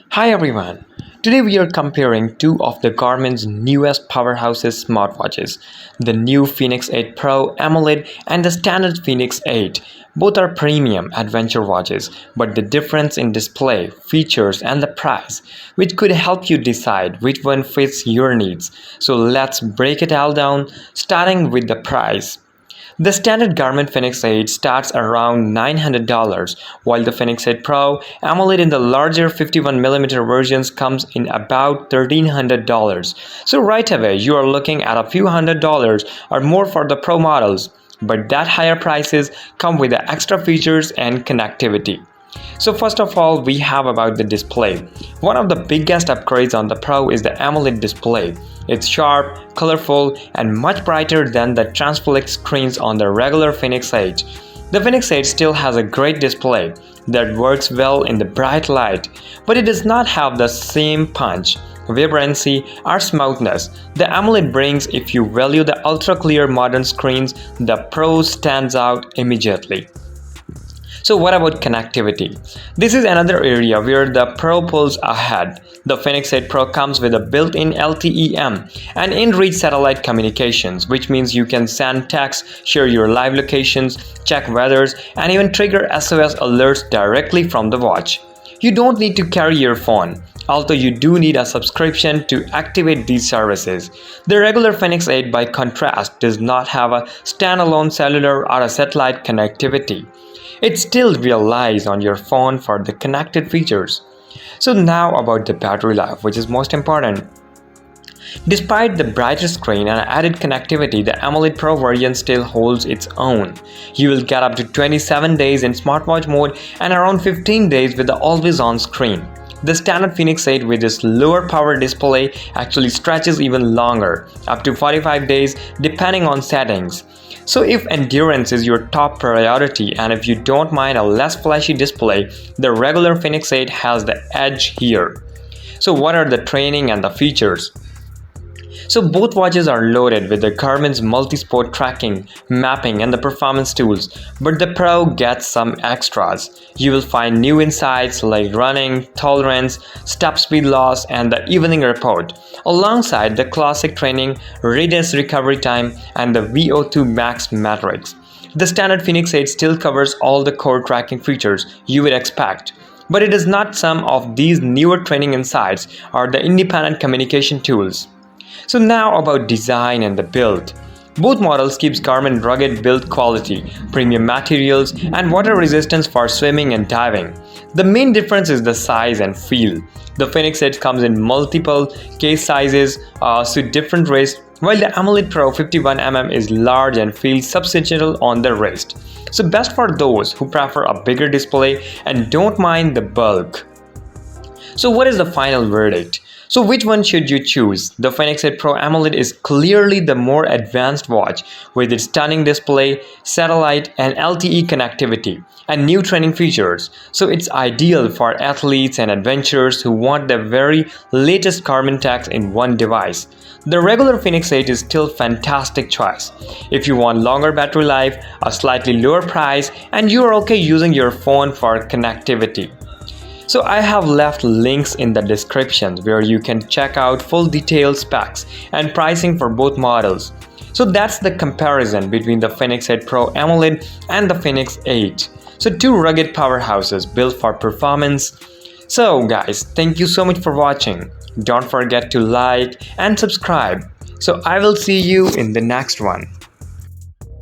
Hi everyone. Today we are comparing two of the Garmin's newest powerhouses smartwatches, the new Fenix 8 Pro AMOLED and the standard Fenix 8. Both are premium adventure watches, but the difference in display, features and the price, which could help you decide which one fits your needs. So let's break it all down, starting with the price. The standard Garmin Fenix 8 starts around $900, while the Fenix 8 Pro AMOLED in the larger 51mm versions comes in about $1,300. So right away you are looking at a few $100s or more for the Pro models, but that higher prices come with the extra features and connectivity. So first of all, we have about the display. One of the biggest upgrades on the Pro is the AMOLED display. It's sharp, colorful, and much brighter than the transparent screens on the regular Fenix 8. The Fenix 8 still has a great display that works well in the bright light, but it does not have the same punch, vibrancy, or smoothness the AMOLED brings. If you value the ultra-clear modern screens, the Pro stands out immediately. So what about connectivity? This is another area where the Pro pulls ahead. The Fenix 8 Pro comes with a built-in LTE-M and in-reach satellite communications, which means you can send texts, share your live locations, check weathers, and even trigger SOS alerts directly from the watch. You don't need to carry your phone, although you do need a subscription to activate these services. The regular Fenix 8, by contrast, does not have a standalone cellular or a satellite connectivity. It still relies on your phone for the connected features. So now about the battery life, which is most important. Despite the brighter screen and added connectivity, the AMOLED Pro version still holds its own. You will get up to 27 days in smartwatch mode and around 15 days with the always-on screen. The standard Fenix 8 with its lower power display actually stretches even longer, up to 45 days depending on settings. So if endurance is your top priority and if you don't mind a less flashy display, the regular Fenix 8 has the edge here. So what are the training and the features? So both watches are loaded with the Garmin's multi-sport tracking, mapping and the performance tools, but the Pro gets some extras. You will find new insights like running, tolerance, step speed loss and the evening report, alongside the classic training, readiness recovery time and the VO2 max metrics. The standard Fenix 8 still covers all the core tracking features you would expect, but it is not some of these newer training insights or the independent communication tools. So now about design and the build. Both models keeps Garmin rugged build quality, premium materials and water resistance for swimming and diving. The main difference is the size and feel. The Fenix 8 comes in multiple case sizes, suit different wrists, while the AMOLED Pro 51mm is large and feels substantial on the wrist. So best for those who prefer a bigger display and don't mind the bulk. So what is the final verdict? So which one should you choose? The Fenix 8 Pro AMOLED is clearly the more advanced watch with its stunning display, satellite and LTE connectivity and new training features. So it's ideal for athletes and adventurers who want the very latest Garmin tech in one device. The regular Fenix 8 is still a fantastic choice if you want longer battery life, a slightly lower price and you are okay using your phone for connectivity. So I have left links in the description where you can check out full detailed specs and pricing for both models. So that's the comparison between the Fenix 8 Pro AMOLED and the Fenix 8. So two rugged powerhouses built for performance. So guys, thank you so much for watching. Don't forget to like and subscribe. So I will see you in the next one.